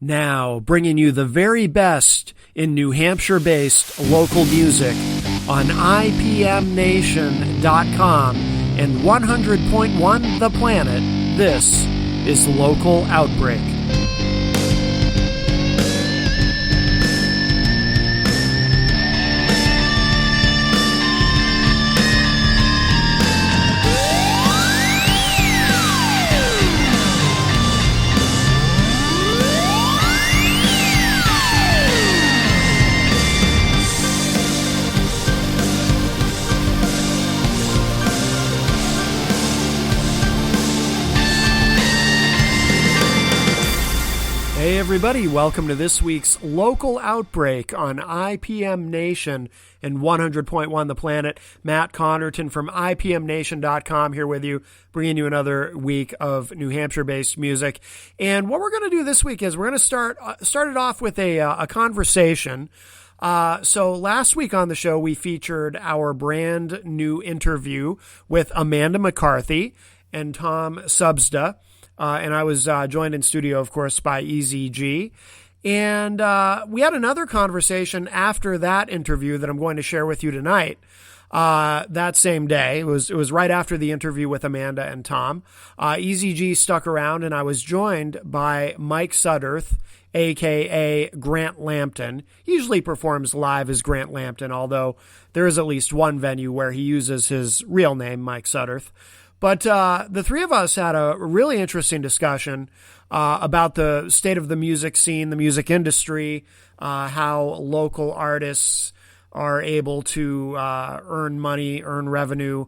Now, bringing you the very best in New Hampshire-based local music on IPMNation.com and 100.1 The Planet, this is Local Outbreak. Hey everybody, welcome to this week's Local Outbreak on IPM Nation and 100.1 The Planet. Matt Connerton from IPMNation.com here with you, bringing you another week of New Hampshire-based music. And what we're going to do this week is we're going to start it off with a conversation. So last week on the show, we featured our brand new interview with Amanda McCarthy and Tom Subsda. And I was joined in studio, of course, by EZG. And we had another conversation after that interview that I'm going to share with you tonight. That same day, it was right after the interview with Amanda and Tom. EZG stuck around, and I was joined by Mike Sudderth, a.k.a. Grant Lampton. He usually performs live as Grant Lampton, although there is at least one venue where he uses his real name, Mike Sudderth. But the three of us had a really interesting discussion about the state of the music scene, the music industry, how local artists are able to earn money, earn revenue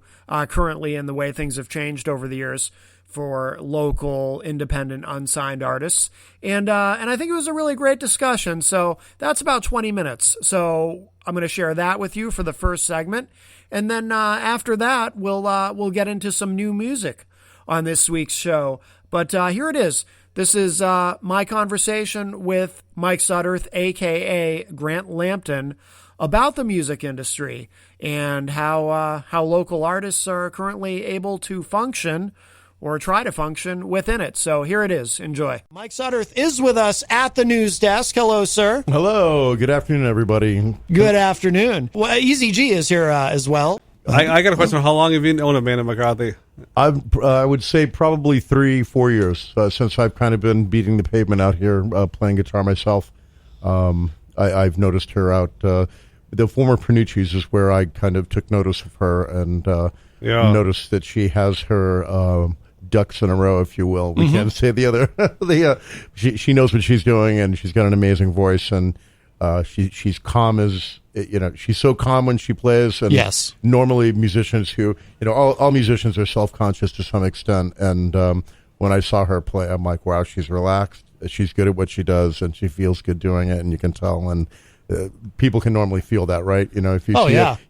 currently, and the way things have changed over the years for local, independent, unsigned artists. And I think it was a really great discussion. So that's about 20 minutes. So I'm going to share that with you for the first segment. And then after that, we'll get into some new music on this week's show. But here it is. This is my conversation with Mike Sudderth, a.k.a. Grant Lampton, about the music industry and how local artists are currently able to function or try to function within it. So here it is. Enjoy. Mike Sudderth is with us at the news desk. Hello, sir. Hello. Good afternoon, everybody. Good afternoon. Well, EZG is here as well. I got a question. How long have you known Amanda McCarthy? I would say probably 3-4 years since I've kind of been beating the pavement out here playing guitar myself. I've noticed her out. The former Panucci's is where I kind of took notice of her and noticed that she has her ducks in a row, if you will. We can't say the other. She knows what she's doing, and she's got an amazing voice, and she's calm as she's so calm when she plays. And yes, normally musicians who all musicians are self-conscious to some extent, and when I saw her play, I'm like, wow, she's relaxed. She's good at what she does, and she feels good doing it, and you can tell. And people can normally feel that, right? If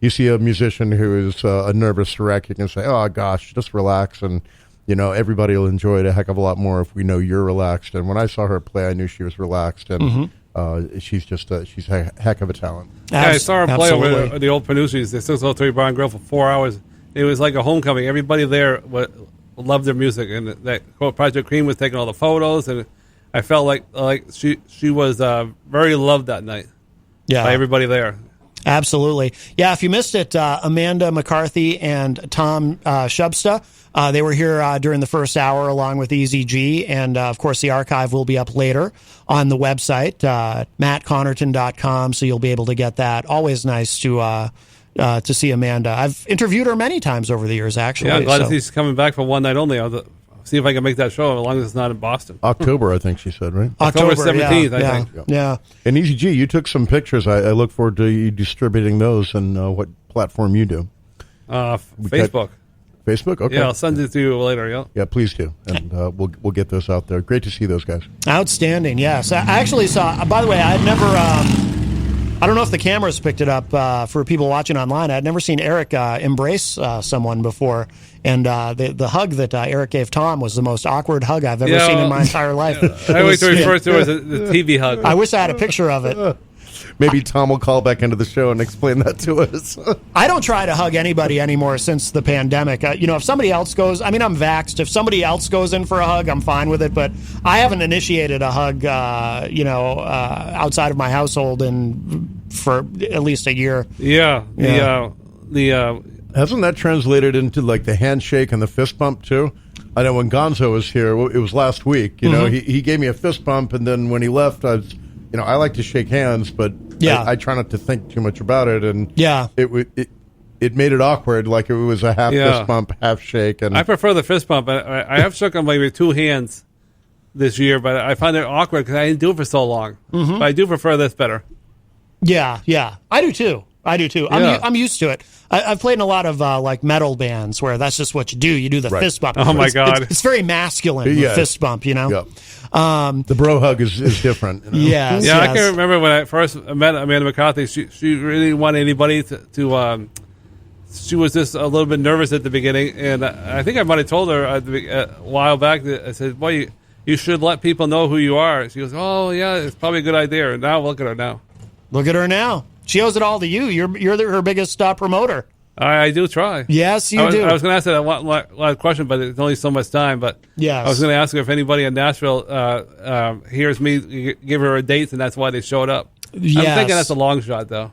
you see a musician who is a nervous wreck, you can say, "Oh gosh, just relax," and everybody will enjoy it a heck of a lot more if we know you're relaxed. And when I saw her play, I knew she was relaxed, and she's she's a heck of a talent. Yeah, I saw her play over the old Panucci's, the 603 Bar and Grill for 4 hours. It was like a homecoming. Everybody there loved their music, and that Project Cream was taking all the photos, and I felt like she was very loved that night. Yeah, by everybody there. Absolutely. Yeah, if you missed it, Amanda McCarthy and Tom Subsda, they were here during the first hour along with EZG, and of course the archive will be up later on the website, mattconnerton.com, so you'll be able to get that. Always nice to see Amanda. I've interviewed her many times over the years, actually. Yeah, I'm glad she's coming back for one night only. I'll see if I can make that show, as long as it's not in Boston. October, I think she said, right? October 17th, I think. Yeah. And EZG, you took some pictures. I look forward to you distributing those and what platform you do. Facebook. Facebook? Okay. Yeah, I'll send it to you later, yeah. Yeah, please do. And we'll get those out there. Great to see those guys. Outstanding, yes. I actually saw, by the way, I'd never, I don't know if the cameras picked it up for people watching online. I'd never seen Eric embrace someone before. And the hug that Eric gave Tom was the most awkward hug I've ever seen in my entire life. I always refer to it as the TV hug. I wish I had a picture of it. Maybe Tom will call back into the show and explain that to us. I don't try to hug anybody anymore since the pandemic. If somebody else goes, I'm vaxxed. If somebody else goes in for a hug, I'm fine with it. But I haven't initiated a hug, outside of my household for at least a year. Yeah. Hasn't that translated into like the handshake and the fist bump too? I know when Gonzo was here, it was last week. He gave me a fist bump, and then when he left, I like to shake hands, but I try not to think too much about it. And it made it awkward, like it was a half fist bump, half shake. And I prefer the fist bump. I have shook on maybe two hands this year, but I find it awkward because I didn't do it for so long. But I do prefer this better. Yeah, I do too. I'm used to it. I've played in a lot of metal bands where that's just what you do. You do the fist bump. Oh my God, it's very masculine. The fist bump, Yeah. The bro hug is different. Yes. I can remember when I first met Amanda McCarthy. She really didn't want anybody to she was just a little bit nervous at the beginning, and I think I might have told her a while back that I said, "Boy, you should let people know who you are." She goes, "Oh yeah, it's probably a good idea." And now look at her now. Look at her now. She owes it all to you. You're her biggest promoter. I do try. Yes, you do. I was going to ask that last question, but it's only so much time. But yes. I was going to ask her if anybody in Nashville hears me give her a date, and that's why they showed up. Yes. I'm thinking that's a long shot, though.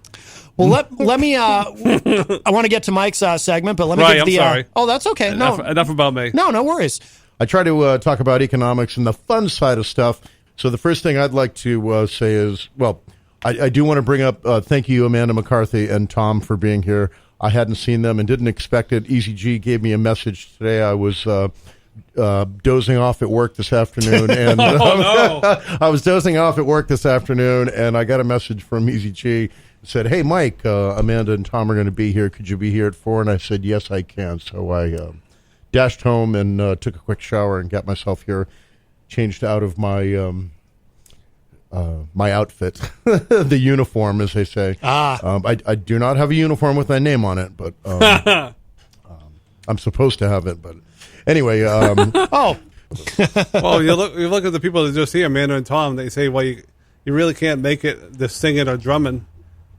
Well, let me. I want to get to Mike's segment, but let me I'm the. sorry. Oh, that's okay. Enough about me. No worries. I try to talk about economics and the fun side of stuff. So the first thing I'd like to say is, well, I do want to bring up, thank you, Amanda McCarthy and Tom, for being here. I hadn't seen them and didn't expect it. Easy G gave me a message today. I was dozing off at work this afternoon. And I was dozing off at work this afternoon, and I got a message from Easy G. It said, "Hey, Mike, Amanda and Tom are going to be here. Could you be here at 4?" And I said, "Yes, I can." So I dashed home and took a quick shower and got myself here, changed out of my... my outfit, the uniform, as they say. I do not have a uniform with my name on it, but I'm supposed to have it. But anyway, well, you look at the people that just see Amanda and Tom. They say, "Well, you really can't make it the singing or drumming,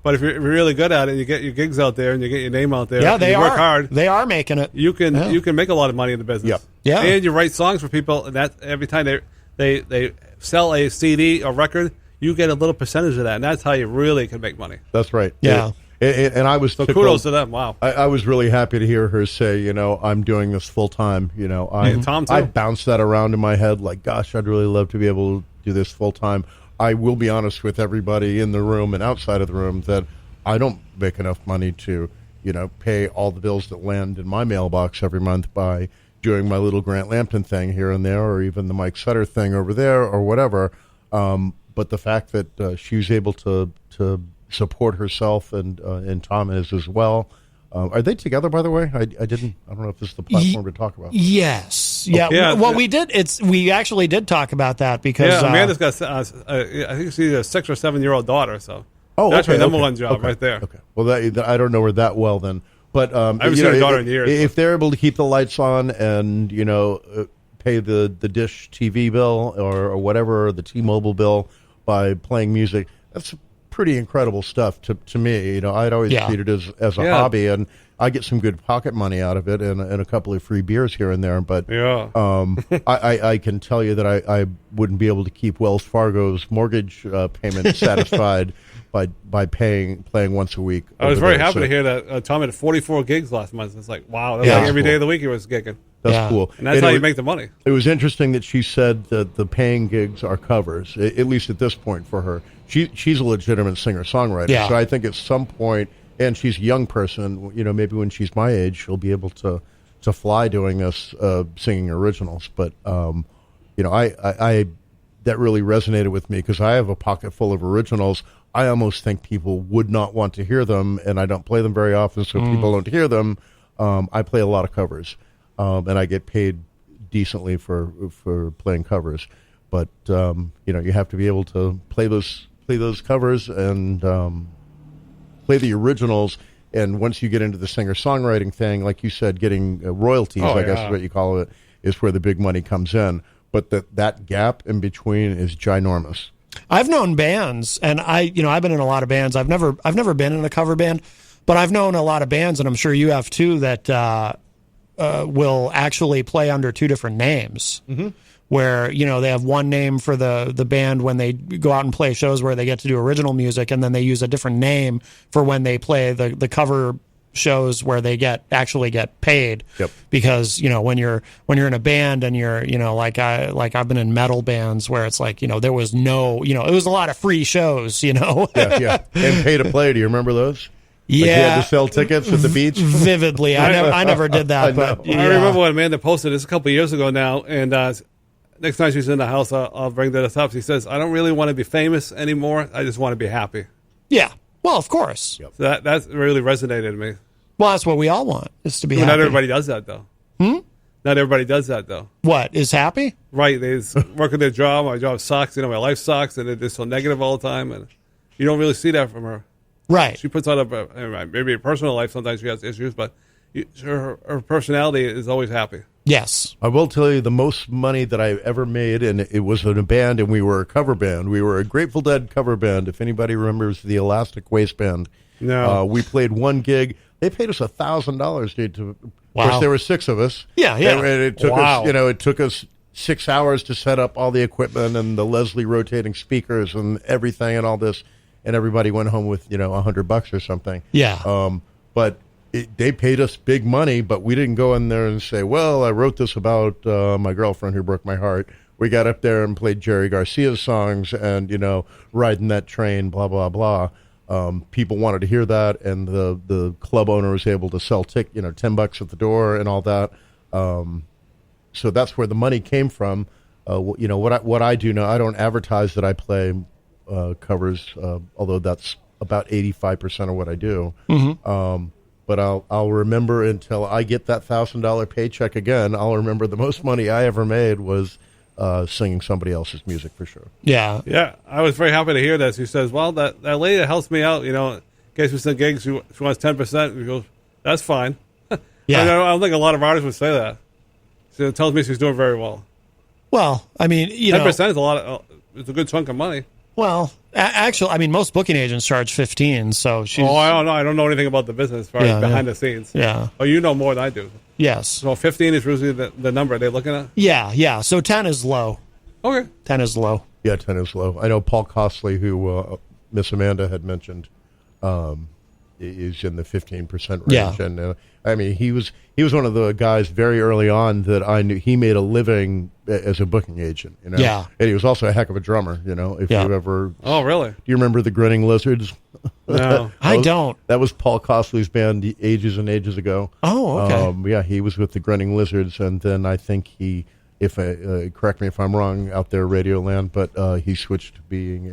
but if you're really good at it, you get your gigs out there and you get your name out there. Yeah, they work hard. They are making it. You can make a lot of money in the business. Yeah, and you write songs for people, and that every time they sell a CD or record, you get a little percentage of that, and that's how you really can make money. That's right. Yeah. And I was so kudos to them. Wow. I was really happy to hear her say, I'm doing this full time. Tom too. I bounced that around in my head like, gosh, I'd really love to be able to do this full time. I will be honest with everybody in the room and outside of the room that I don't make enough money to, pay all the bills that land in my mailbox every month by doing my little Grant Lampton thing here and there, or even the Mike Sutter thing over there, or whatever. But the fact that she was able to support herself and Tom is as well. Are they together, by the way? I don't know if this is the platform to talk about. Yes. Yeah. Well, we actually did talk about that because Amanda's got I think she's a 6 or 7 year old daughter. So that's her number one job right there. Okay. Well, I don't know her that well then, but I haven't seen her daughter in years. If they're able to keep the lights on and pay the Dish TV bill or whatever, the T-Mobile bill by playing music, that's pretty incredible stuff to me. I'd always treat it as a hobby, and I get some good pocket money out of it and a couple of free beers here and there. But I can tell you that I wouldn't be able to keep Wells Fargo's mortgage payment satisfied by playing once a week. I was very happy to hear that Tom had 44 gigs last month. It's like, wow, that's like every day of the week he was gigging. That's cool. And that's how you make the money. It was interesting that she said that the paying gigs are covers, at least at this point for her. She's a legitimate singer-songwriter. Yeah. So I think at some point, and she's a young person, maybe when she's my age, she'll be able to fly doing this, singing originals. But, I that really resonated with me because I have a pocket full of originals. I almost think people would not want to hear them, and I don't play them very often, so people don't hear them. I play a lot of covers. And I get paid decently for playing covers, but you have to be able to play those covers and play the originals. And once you get into the singer-songwriting thing, like you said, getting royalties, I guess is what you call it, is where the big money comes in. But that gap in between is ginormous. I've known bands, and I've been in a lot of bands. I've never been in a cover band, but I've known a lot of bands, and I'm sure you have too, that will actually play under two different names. Mm-hmm. Where, they have one name for the band when they go out and play shows where they get to do original music, and then they use a different name for when they play the cover shows where they actually get paid. Yep. Because, when you're in a band and you're, like I've been in metal bands where it's like, there was no, it was a lot of free shows, Yeah. And pay to play. Do you remember those? Yeah, like you had to sell tickets at the beach. Vividly, I never did that. But I remember when Amanda posted this a couple of years ago now, and next time she's in the house, I'll bring this up. She says, "I don't really want to be famous anymore. I just want to be happy." Yeah, well, of course. Yep. So that really resonated with me. Well, that's what we all want, is to be happy. Not everybody does that, though. Not everybody does that, though. What, is happy? Right. They just work at their job. My job sucks. My life sucks, and they're just so negative all the time. And you don't really see that from her. Right. She puts on maybe a personal life. Sometimes she has issues, but her personality is always happy. Yes. I will tell you the most money that I ever made, and it was in a band, and we were a cover band. We were a Grateful Dead cover band. If anybody remembers the Elastic Waistband, no. We played one gig. They paid us $1,000, dude. Of Wow. course, there were 6 of us. Yeah. And it took us, it took us 6 hours to set up all the equipment and the Leslie rotating speakers and everything and all this. And everybody went home with, $100 or something. Yeah. But they paid us big money, but we didn't go in there and say, well, I wrote this about my girlfriend who broke my heart. We got up there and played Jerry Garcia's songs and, riding that train, blah, blah, blah. People wanted to hear that, and the club owner was able to sell $10 at the door and all that. So that's where the money came from. What I do now, I don't advertise that I play covers, although that's about 85% of what I do. Mm-hmm. But I'll remember until I get that $1,000 paycheck again. I'll remember the most money I ever made was singing somebody else's music for sure. Yeah. Yeah. I was very happy to hear that. She says, well, that lady that helps me out, in case we send gigs, she wants 10%. We go, that's fine. Yeah. I don't think a lot of artists would say that. She tells me she's doing very well. Well, I mean, 10% is a lot. It's a good chunk of money. Well, actually, I mean, most booking agents charge 15, so she's... Oh, I don't know. I don't know anything about the business as far as behind the scenes. Yeah. Oh, you know more than I do. Yes. So 15 is usually the number they're looking at? Yeah. So 10 is low. Okay. 10 is low. Yeah, 10 is low. I know Paul Costley, who Miss Amanda had mentioned, is in the 15% range. Yeah. And he was one of the guys very early on that I knew. He made a living as a booking agent. Yeah. And he was also a heck of a drummer. If you ever. Oh, really? Do you remember the Grinning Lizards? No, I don't. That was Paul Costley's band ages and ages ago. Oh, okay. Yeah, he was with the Grinning Lizards, and then I think he, correct me if I'm wrong out there, Radio Land, but he switched to being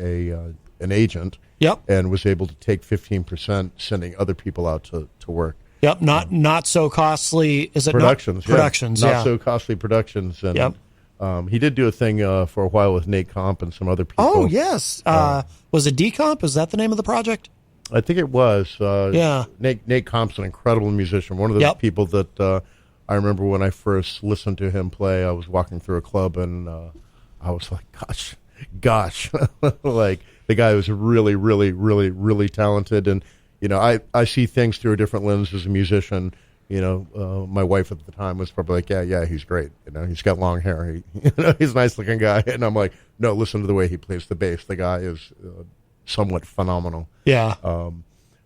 an agent. Yep. And was able to take 15%, sending other people out to work. Yep. Not so costly. Is it productions? Productions. Not so costly productions. And, yep. He did do a thing for a while with Nate Comp and some other people. Oh yes. Was it Decomp? Is that the name of the project? I think it was. Yeah. Nate Comp's an incredible musician. One of the people that I remember when I first listened to him play. I was walking through a club and I was like, gosh, like the guy was really, really, really, really talented. And I see things through a different lens as a musician. My wife at the time was probably like, yeah, he's great. He's got long hair. He's a nice looking guy. And I'm like, no, listen to the way he plays the bass. The guy is somewhat phenomenal. Yeah.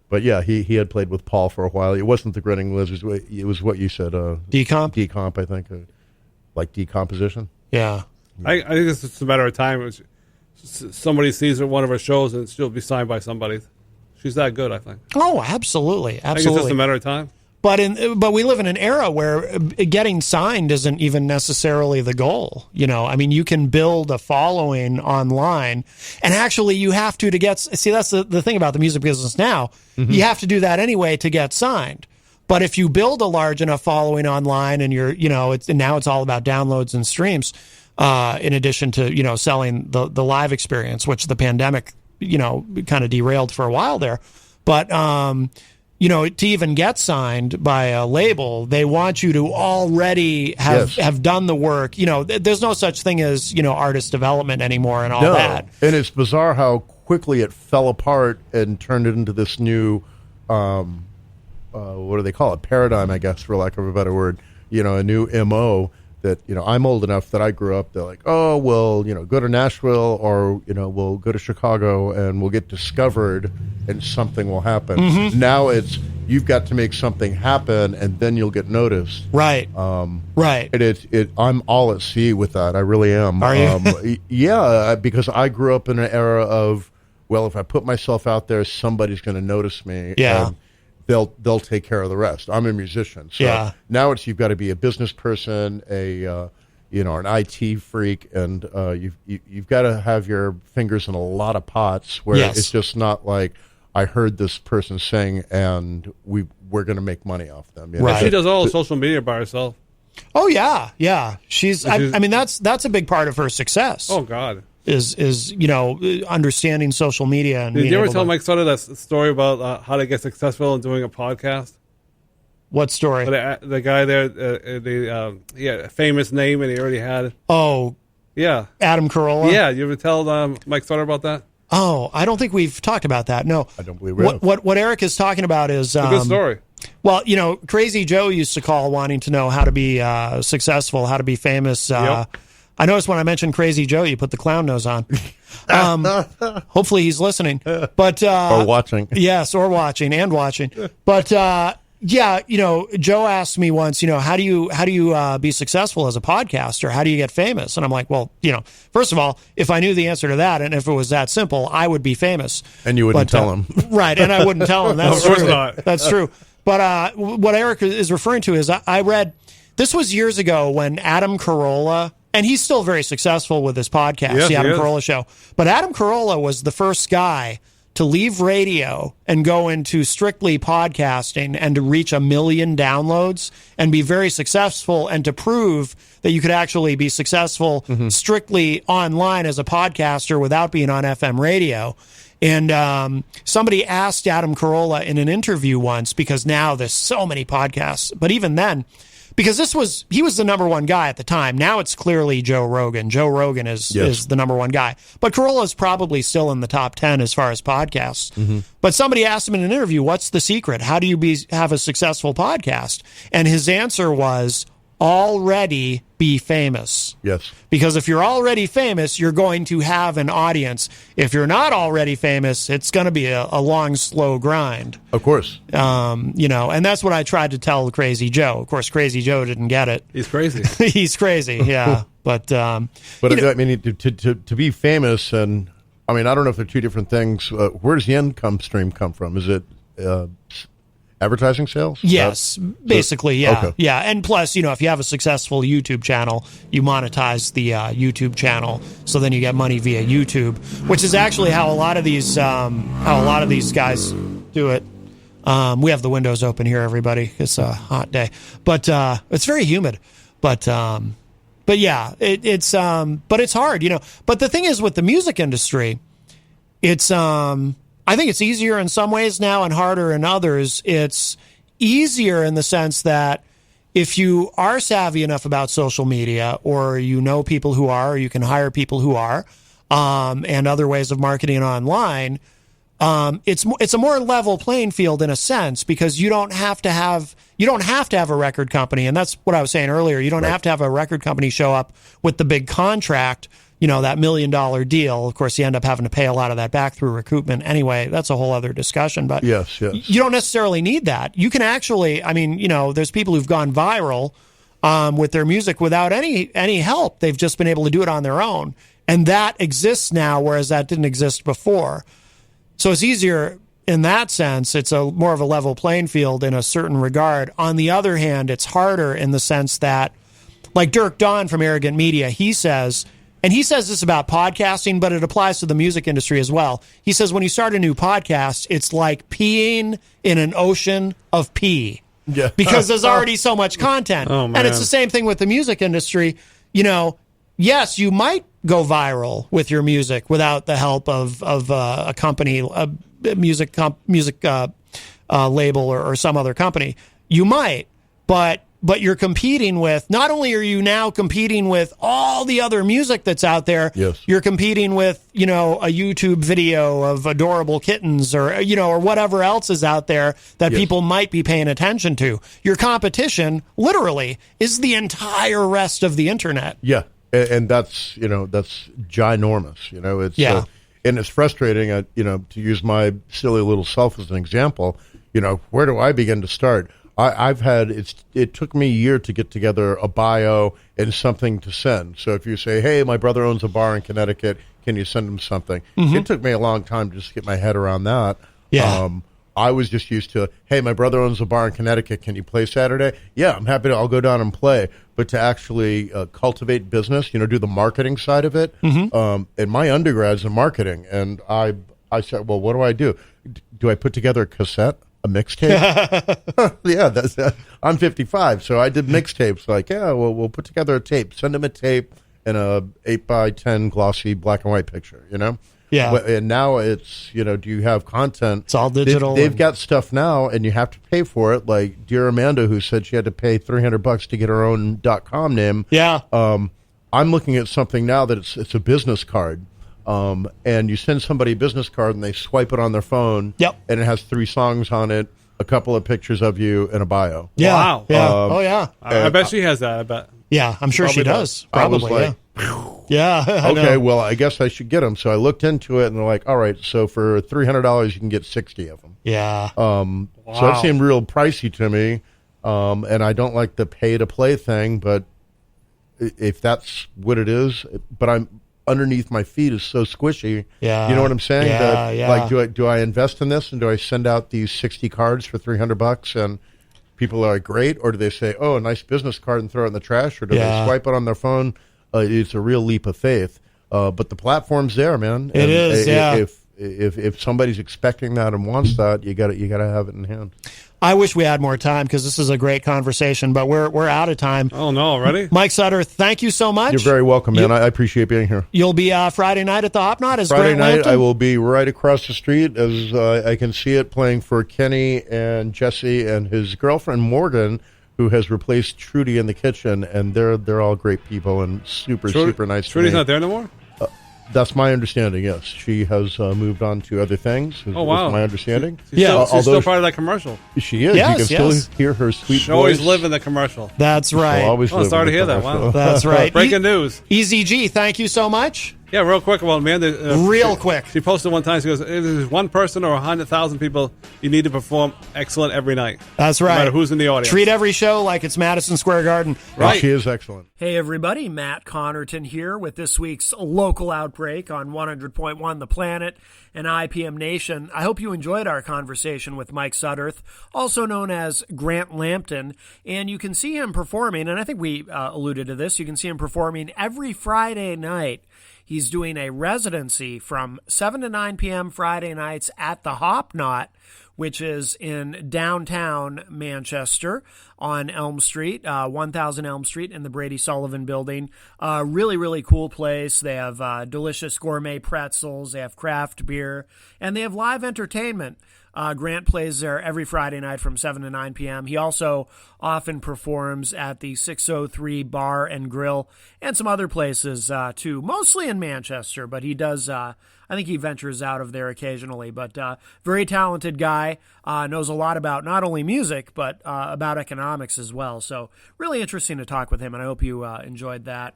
But yeah, he had played with Paul for a while. It wasn't the Grinning Lizards. It was what you said. Decomp? Decomp, I think. Like decomposition. Yeah. I think it's just a matter of time. Somebody sees one of her shows and she'll be signed by somebody. She's that good, I think. Oh, absolutely. I think it's just a matter of time. But we live in an era where getting signed isn't even necessarily the goal. I mean, you can build a following online, and actually you have to get. See, that's the thing about the music business now. Mm-hmm. You have to do that anyway to get signed. But if you build a large enough following online, and now it's all about downloads and streams, in addition to selling the live experience, which the pandemic kind of derailed for a while there, but. to even get signed by a label, they want you to already have done the work. There's no such thing as, artist development anymore and all that. And it's bizarre how quickly it fell apart and turned it into this new, what do they call it? Paradigm, I guess, for lack of a better word. A new MO that, I'm old enough that I grew up. They're like, oh, well, go to Nashville or, we'll go to Chicago and we'll get discovered and something will happen. Mm-hmm. Now it's, you've got to make something happen and then you'll get noticed. Right. Right. I'm all at sea with that. I really am. Are you? Yeah, because I grew up in an era of, well, if I put myself out there, somebody's going to notice me. Yeah. And they'll take care of the rest. I'm a musician, so now it's you've got to be a business person, an IT freak, and you've got to have your fingers in a lot of pots where it's just not like I heard this person sing and we're going to make money off them. Right. She does all the social media by herself. Oh yeah. She's. I mean, that's a big part of her success. Oh God. Is understanding social media and did you ever tell Mike Sutter that story about how to get successful in doing a podcast? What story? The guy there, he had a famous name and he already had it. Oh, yeah, Adam Carolla. Yeah, you ever tell Mike Sutter about that? Oh, I don't think we've talked about that. No, I don't believe we have. What Eric is talking about is a good story. Well, Crazy Joe used to call wanting to know how to be successful, how to be famous. Yep. I noticed when I mentioned Crazy Joe, you put the clown nose on. Hopefully he's listening, but or watching. Yes, or watching and watching. But Joe asked me once, how do you be successful as a podcaster? How do you get famous? And I'm like, well, first of all, if I knew the answer to that, and if it was that simple, I would be famous. And you wouldn't tell him, right? And I wouldn't tell him. That's of course true. Not. That's true. But what Eric is referring to is I read this was years ago when Adam Carolla. And he's still very successful with his podcast, yes, the Adam Carolla Show. But Adam Carolla was the first guy to leave radio and go into strictly podcasting and to reach 1 million downloads and be very successful and to prove that you could actually be successful strictly online as a podcaster without being on FM radio. And somebody asked Adam Carolla in an interview once, because now there's so many podcasts, but even then, because he was the number one guy at the time. Now it's clearly Joe Rogan. Joe Rogan is the number one guy. But Carolla is probably still in the top 10 as far as podcasts. Mm-hmm. But somebody asked him in an interview, what's the secret? How do you have a successful podcast? And his answer was, already be famous. Yes. Because if you're already famous, you're going to have an audience. If you're not already famous, it's going to be a long, slow grind. Of course. And that's what I tried to tell Crazy Joe. Of course, Crazy Joe didn't get it. He's crazy. He's crazy, yeah. But I mean, to be famous, and I mean, I don't know if they're two different things. Where does the income stream come from? Is it advertising sales? Yes, basically, yeah. Okay. Yeah, and plus, if you have a successful YouTube channel, you monetize the YouTube channel, so then you get money via YouTube, which is actually how a lot of these guys do it. We have the windows open here, everybody. It's a hot day, but it's very humid. But yeah, it's hard, But the thing is, with the music industry, it's I think it's easier in some ways now and harder in others. It's easier in the sense that if you are savvy enough about social media, or people who are, or you can hire people who are, and other ways of marketing online, it's a more level playing field in a sense, because you don't have to have a record company, and that's what I was saying earlier. You don't have to have a record company show up with the big contract. That $1 million deal. Of course, you end up having to pay a lot of that back through recoupment anyway. That's a whole other discussion. But yes. You don't necessarily need that. You can actually, there's people who've gone viral with their music without any help. They've just been able to do it on their own. And that exists now, whereas that didn't exist before. So it's easier in that sense. It's more of a level playing field in a certain regard. On the other hand, it's harder in the sense that, like Dirk Don from Arrogant Media, he says this about podcasting, but it applies to the music industry as well. He says when you start a new podcast, it's like peeing in an ocean of pee. Yeah. Because there's already so much content. Oh, man. And it's the same thing with the music industry. Yes, you might go viral with your music without the help of a company, a music label or some other company. You might, but you're competing with, not only are you now competing with all the other music that's out there, yes, you're competing with, a YouTube video of adorable kittens or whatever else is out there that yes, people might be paying attention to. Your competition literally is the entire rest of the internet. Yeah. And that's, that's ginormous, it's, yeah. And it's frustrating, to use my silly little self as an example, where do I begin to start? It took me a year to get together a bio and something to send. So if you say, hey, my brother owns a bar in Connecticut, can you send him something? Mm-hmm. It took me a long time to just get my head around that. Yeah. I was just used to, hey, my brother owns a bar in Connecticut, can you play Saturday? Yeah, I'm happy I'll go down and play. But to actually cultivate business, do the marketing side of it. Mm-hmm. And my undergrad's in marketing. And I said, well, what do? Do I put together a cassette? A mixtape? Yeah, I'm 55, so I did mixtapes. Like, yeah, well, we'll put together a tape. Send them a tape and a 8x10 glossy black and white picture, Yeah. And now it's, do you have content? It's all digital. They've got stuff now, and you have to pay for it. Like dear Amanda, who said she had to pay $300 to get her own .com name. Yeah. I'm looking at something now that it's a business card. And you send somebody a business card and they swipe it on their phone. Yep. And it has 3 songs on it, a couple of pictures of you, and a bio. Yeah. Wow. Yeah. Oh, yeah. I bet she has that. I bet. Yeah, I'm sure she does. Probably. I was like, yeah. Okay, well, I guess I should get them. So I looked into it, and they're like, all right, so for $300, you can get 60 of them. Yeah. So that seemed real pricey to me. And I don't like the pay-to-play thing, but if that's what it is, but I'm underneath my feet is so squishy. Yeah. You know what I'm saying? Yeah. Like, do I invest in this, and do I send out these 60 cards for $300 and people are like, great, or do they say, oh, a nice business card and throw it in the trash, or do they swipe it on their phone? It's a real leap of faith. But the platform's there, man. It is. Yeah. If somebody's expecting that and wants that, you got to have it in hand. I wish we had more time because this is a great conversation, but we're out of time. Oh, no, already? Mike Sutter, thank you so much. You're very welcome, man. I appreciate being here. You'll be Friday night at the Hop Knot as Friday Grant night, Lampton? I will be right across the street as I can see it, playing for Kenny and Jesse and his girlfriend Morgan, who has replaced Trudy in the kitchen, and they're all great people and super nice. Trudy's not there no more? That's my understanding, yes. She has moved on to other things. Oh, wow. Is my understanding. She's still part of that commercial. She is. Yes, you can still hear her sweet She always voice. live in the commercial. That's right. Sorry to hear that. Wow. That's right. Breaking news. Easy G, thank you so much. Yeah, real quick. Well, Amanda. Quick. She posted one time. She goes, if there's one person or 100,000 people, you need to perform excellent every night. That's right. No matter who's in the audience. Treat every show like it's Madison Square Garden. Right. She is excellent. Hey, everybody. Matt Connerton here with this week's Local Outbreak on 100.1 The Planet and IPM Nation. I hope you enjoyed our conversation with Mike Sutterth, also known as Grant Lampton. And you can see him performing, and I think we alluded to this, you can see him performing every Friday night. He's doing a residency from 7 to 9 p.m. Friday nights at the Hop Knot, which is in downtown Manchester on Elm Street, 1000 Elm Street in the Brady Sullivan Building. Really, really cool place. They have delicious gourmet pretzels. They have craft beer, and they have live entertainment. Grant plays there every Friday night from 7 to 9 p.m. He also often performs at the 603 Bar and Grill and some other places, too, mostly in Manchester, but he does, I think he ventures out of there occasionally. But very talented guy, knows a lot about not only music, but about economics as well. So really interesting to talk with him, and I hope you enjoyed that.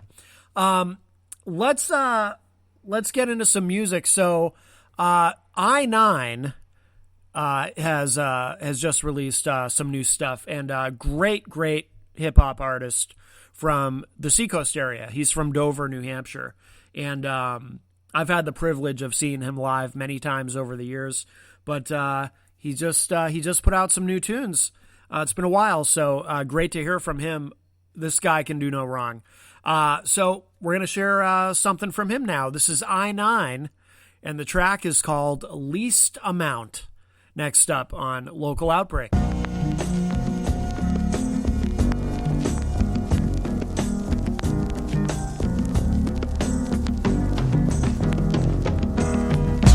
Let's get into some music. So I-9... has just released some new stuff, and great hip hop artist from the Seacoast area. He's from Dover, New Hampshire, and I've had the privilege of seeing him live many times over the years. But he just put out some new tunes. It's been a while, so great to hear from him. This guy can do no wrong. So we're gonna share something from him now. This is I-9, and the track is called Least Amount. Next up on Local Outbreak.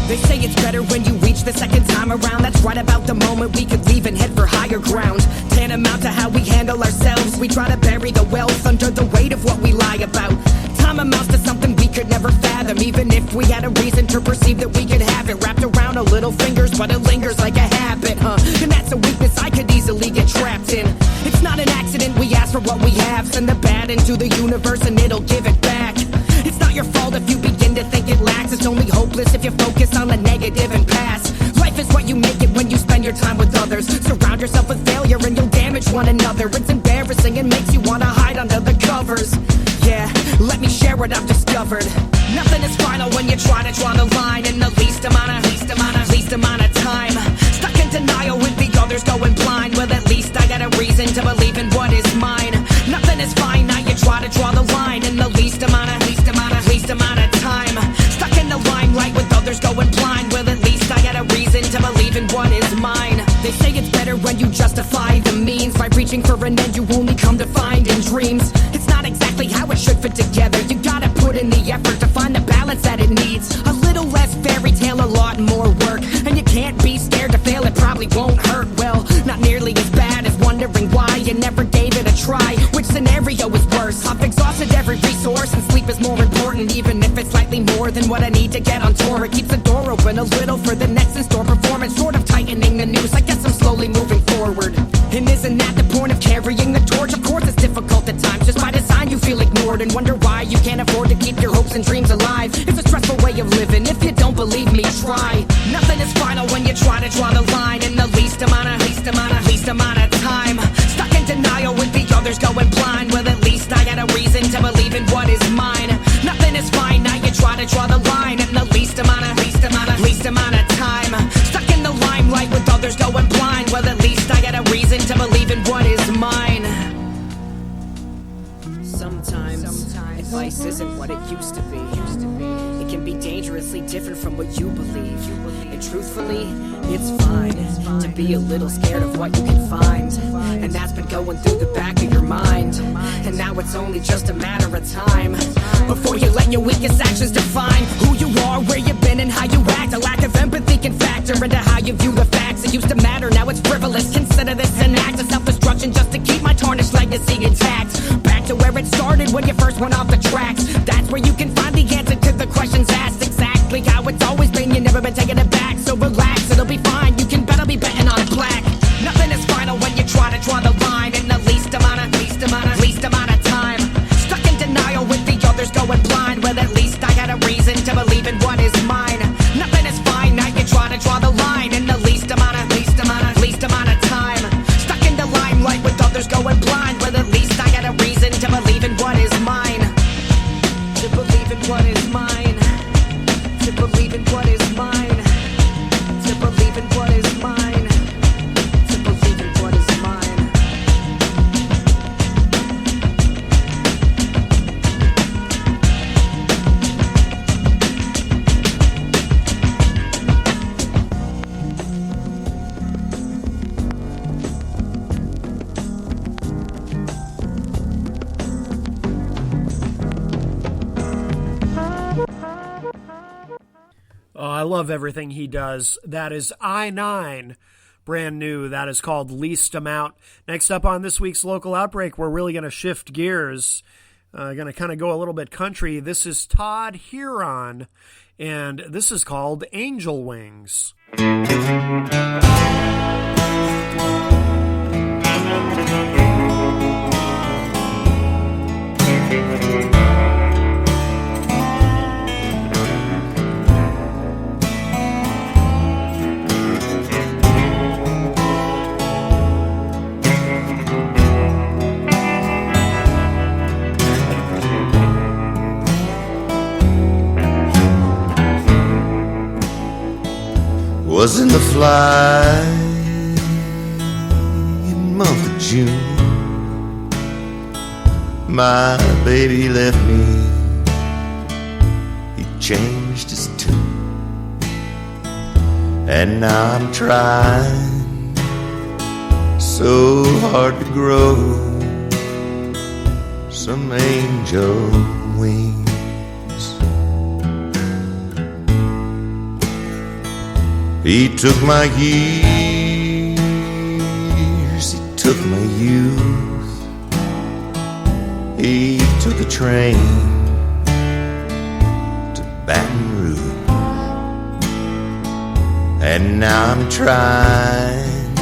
They say it's better when you reach the second time around. That's right about the moment we could leave and head for higher ground. Tantamount to how we handle ourselves. We try to bury the wealth under the weight of what we lie about. Time amounts to something we could never fathom, even if we had a reason to perceive that we could have it wrapped around our little fingers, but it lingers like a habit, and that's a weakness I could easily get trapped in. It's not an accident we ask for what we have. Send the bad into the universe and it'll give it back. It's not your fault if you begin to think it lacks. It's only hopeless if you focus on the negative and past. Life is what you make it when you spend your time with others. Surround yourself with failure and you'll damage one another. It's embarrassing and makes you want to hide under the covers. Yeah, let me share what I've discovered. Nothing is final when you try to draw the line in the least amount of time. Stuck in denial with the others going blind. Well, at least I got a reason to believe in what is mine. Nothing is fine, now you try to draw the line in the least amount of time. Stuck in the limelight with others going blind. Well, at least I got a reason to believe in what is mine. They say it's better when you justify the means. By reaching for an end you only come to find in dreams. It's not exactly how it should fit together. You gotta put in the effort to find the balance that it needs. A little less fairy tale, a lot more work. And you can't be scared to fail, it probably won't hurt. Well, not nearly as bad as wondering why you never gave it a try. Which scenario is worse? I've exhausted every resource and sleep is more important, even if it's slightly more than what I need to get on tour. It keeps the door open a little for the next in-store performance, sort of tightening the noose. I guess I'm slowly moving forward. And isn't that the point of carrying the torch? Of course it's difficult at times, just by design you feel ignored and wonder why you can't afford to keep your hopes and dreams alive. It's a stressful way of living, if you don't believe me, try. Nothing is final when you try to draw the line in the least amount of time. Stuck in denial with the others going blind. Well, at least I got a reason to believe in what is mine. Nothing is fine, now you try to draw the line in the least amount of time. Stuck in the limelight with others going blind. Well, at least I got a reason to believe in what is mine. Sometimes advice isn't what it used to be. It can be dangerously different from what you believe. And truthfully, it's fine to be a little scared of what you can find. And that's been going through the back of your mind. And now it's only just a matter of time before you let your weakest actions define who you are, where you've been, and how you act. A lack of empathy can factor into how you view the facts. It used to matter, now it's frivolous. Consider this an act of self-destruction just to keep my tarnished legacy intact. Back to where it started when you first went off the tracks. That's where you can find the answer to the questions asked. Exactly how it's always been, you've never been taking it back. So relax, it'll be fine, you can better be betting on black. Nothing is final when you try to draw the line in the least amount of time. Stuck in denial with the others going blind. Well, at least I got a reason to believe in what is mine. Nothing is fine, now you try to draw the line in the least amount of time. Stuck in the limelight with others going blind. Well, at least I got a reason to believe in what is mine. To believe in what is mine. To believe in what is mine. To believe in what is mine. To believe in what is mine. Oh, I love everything he does. That is I-9, brand new. That is called Least Amount. Next up on this week's Local Outbreak, we're really going to shift gears. Going to kind of go a little bit country. This is Todd Huron, and this is called Angel Wings. Was in the flying month of June. My baby left me. He changed his tune, and now I'm trying so hard to grow some angel wings. He took my years, he took my youth. He took a train to Baton Rouge. And now I'm trying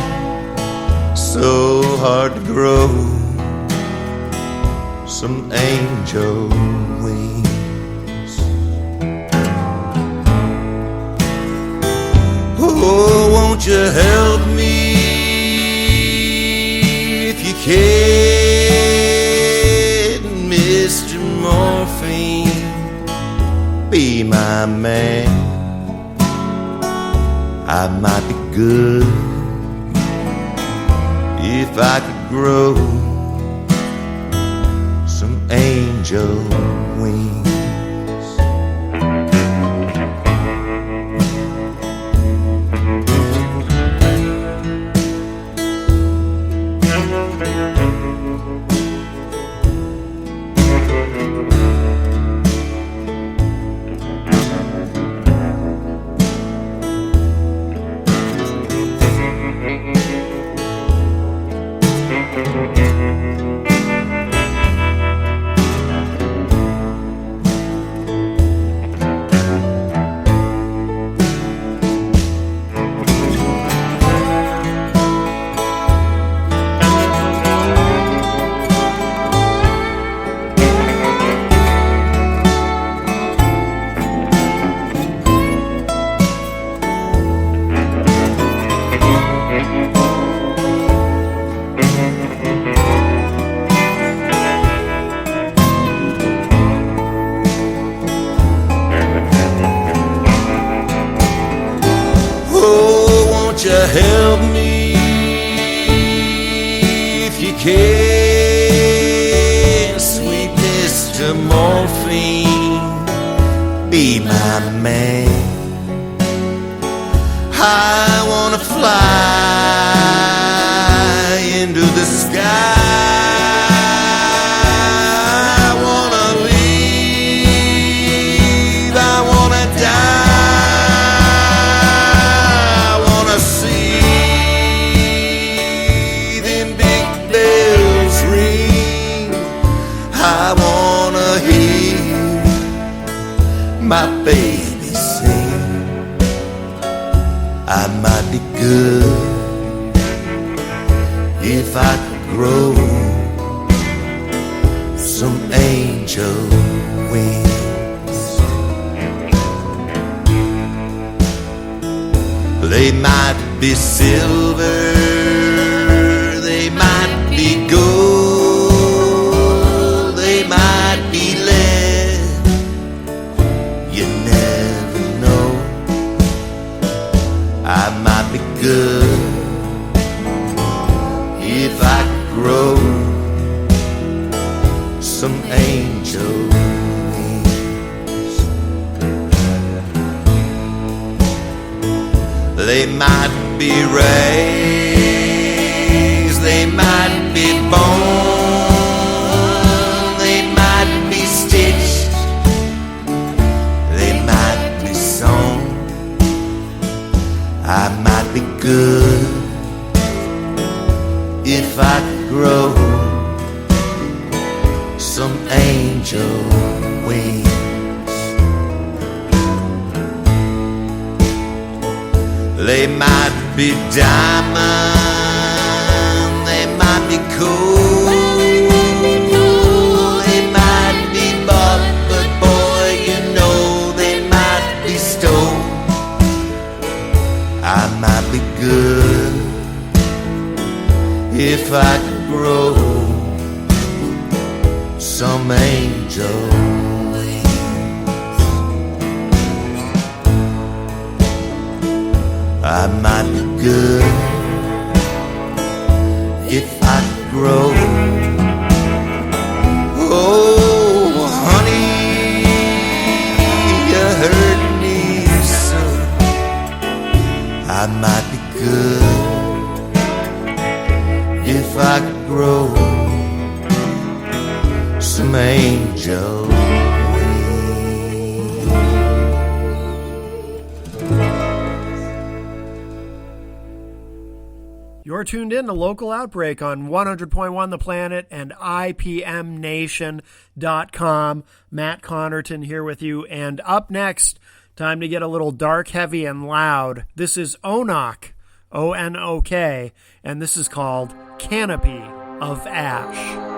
so hard to grow some angel wings. Oh, won't you help me if you can, Mr. Morphine, be my man. I might be good if I could grow some angel wings. Help me if you can, sweet Mr. Morphine, be my man. I wanna fly into the sky. I wanna leave, I wanna die. My baby sing. I might be good if I could grow some angel wings. They might be silver, they might be gold, they might be lead. I might be good if I could grow some angel wings. They might be raised, they might be born, they might be stitched, they might be sewn. I might be good if I could grow some angel wings. They might be diamond, they might be cool, they might be bought, but boy, you know they might be stone. I might be good if I could grow some angel wings. I might be good if I could grow. Oh, honey, you hurt me so. I might be good if I could grow some angel wings. You're tuned in to Local Outbreak on 100.1 The Planet and IPMNation.com. Matt Connerton here with you. And up next, time to get a little dark, heavy, and loud. This is Onok, O-N-O-K, and this is called Canopy of Ash.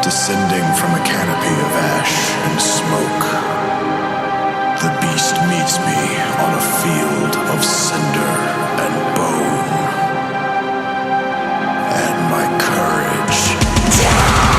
descending from a canopy of ash and smoke. The beast meets me on a field of cinder and bone, and my courage dies.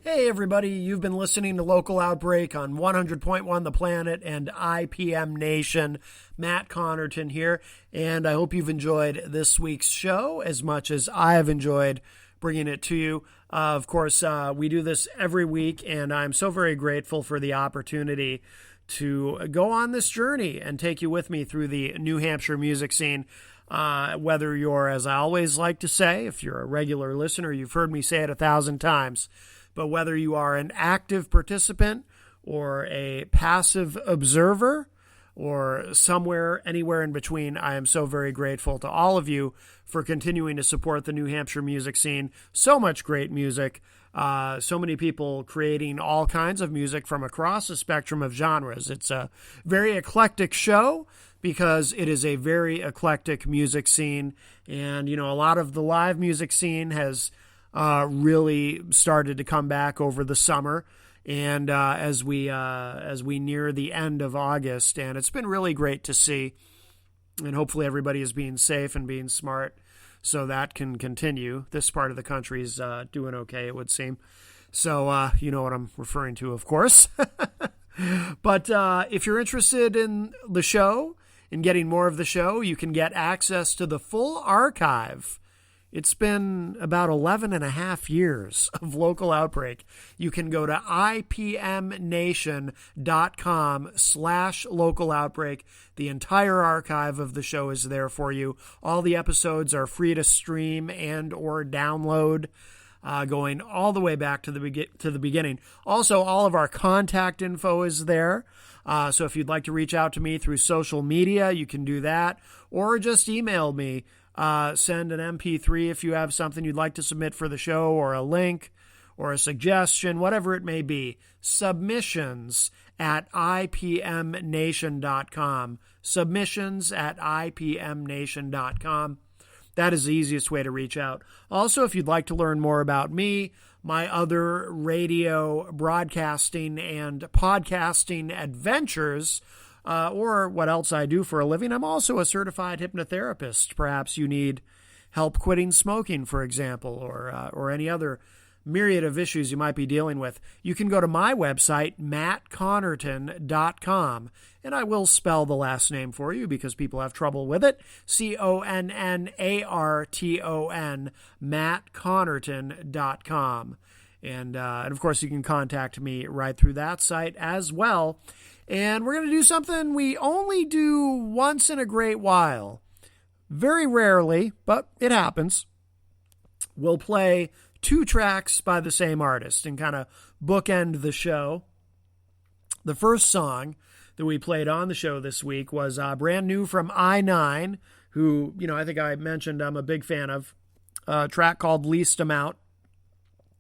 Hey everybody, you've been listening to Local Outbreak on 100.1 The Planet and IPM Nation. Matt Connerton here, and I hope you've enjoyed this week's show as much as I have enjoyed bringing it to you. Of course, we do this every week, and I'm so very grateful for the opportunity to go on this journey and take you with me through the New Hampshire music scene. Whether you're, as I always like to say, if you're a regular listener, you've heard me say it 1,000 times, but whether you are an active participant or a passive observer or anywhere in between, I am so very grateful to all of you for continuing to support the New Hampshire music scene. So much great music, so many people creating all kinds of music from across the spectrum of genres. It's a very eclectic show because it is a very eclectic music scene. And, a lot of the live music scene has really started to come back over the summer, and as we near the end of August, and it's been really great to see. And hopefully everybody is being safe and being smart, so that can continue. This part of the country is doing okay, it would seem. So you know what I'm referring to, of course. But if you're interested in the show, in getting more of the show, you can get access to the full archive. It's been about 11 and a half years of Local Outbreak. You can go to ipmnation.com/Local Outbreak. The entire archive of the show is there for you. All the episodes are free to stream and or download, going all the way back to the beginning. Also, all of our contact info is there. So if you'd like to reach out to me through social media, you can do that, or just email me. Send an MP3 if you have something you'd like to submit for the show, or a link, or a suggestion, whatever it may be. Submissions@ipmnation.com. Submissions@ipmnation.com. That is the easiest way to reach out. Also, if you'd like to learn more about me, my other radio, broadcasting, and podcasting adventures, or what else I do for a living, I'm also a certified hypnotherapist. Perhaps you need help quitting smoking, for example, or any other myriad of issues you might be dealing with. You can go to my website, mattconnerton.com, and I will spell the last name for you because people have trouble with it. CONNARTON, mattconnerton.com. And of course, you can contact me right through that site as well. And we're going to do something we only do once in a great while. Very rarely, but it happens. We'll play 2 tracks by the same artist and kind of bookend the show. The first song that we played on the show this week was brand new from I9, who, I think I mentioned I'm a big fan of. A track called Least Amount.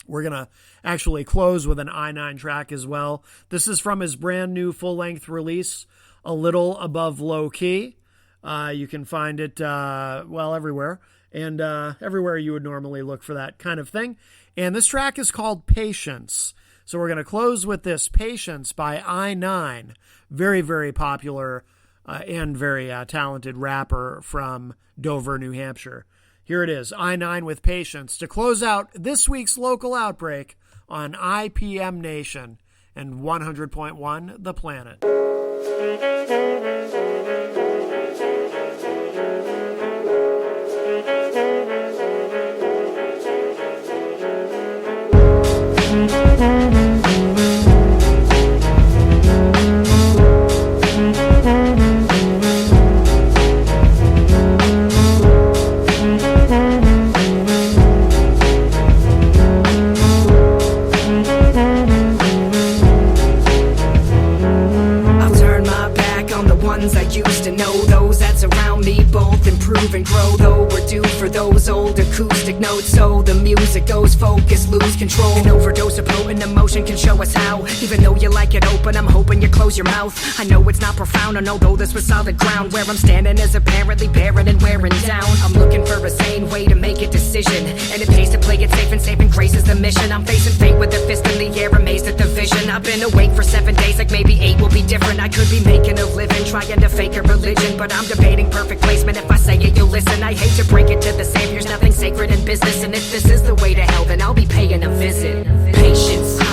We're going to actually close with an I9 track as well. This is from his brand new full-length release, A Little Above Low Key. You can find it, everywhere. And everywhere you would normally look for that kind of thing. And this track is called Patience. So we're going to close with this, Patience by I9. Very, very popular and very talented rapper from Dover, New Hampshire. Here it is, I9 with Patience, to close out this week's Local Outbreak on IPM Nation and 100.1 The Planet. I used to know, those that surround me both improve and grow, though we're due for those old acoustic notes. So the music goes focus, lose control. An overdose of potent emotion can show us how. Even though you like it open, I'm hoping you close your mouth. I know it's not profound, and although this was solid ground, where I'm standing is apparently barren and wearing down. I'm looking for a sane way to make a decision, and it pays to play it safe, and saving grace is the mission. I'm facing fate with a fist in the air, amazed at the vision. I've been awake for 7 days, like maybe 8 will be different. I could be making a living, trying to fake a religion, but I'm debating perfect placement. If I say it, you'll listen. I hate to break it to the saviors, nothing sacred in business, and if this is the way to hell, then I'll be paying a visit. Patience.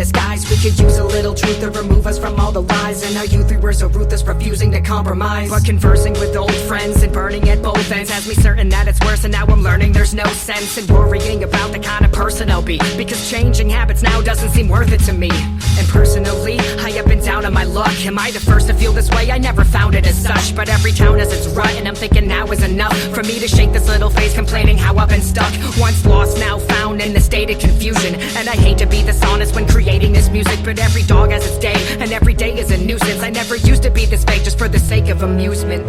disguise. We could use a little truth to remove us from all the lies. In our youth we were so ruthless, refusing to compromise. But conversing with old friends and burning at both ends has me certain that it's worse, and now I'm learning there's no sense in worrying about the kind of person I'll be, because changing habits now doesn't seem worth it to me. And personally, I up and down on my luck. Am I the first to feel this way? I never found it as such, but every town has its rut, and I'm thinking now is enough for me to shake this little face, complaining how I've been stuck. Once lost, now found in a state of confusion. And I hate to be this honest when creating this music, but every dog has its day, and every day is a nuisance. I never used to be this fake just for the sake of amusement.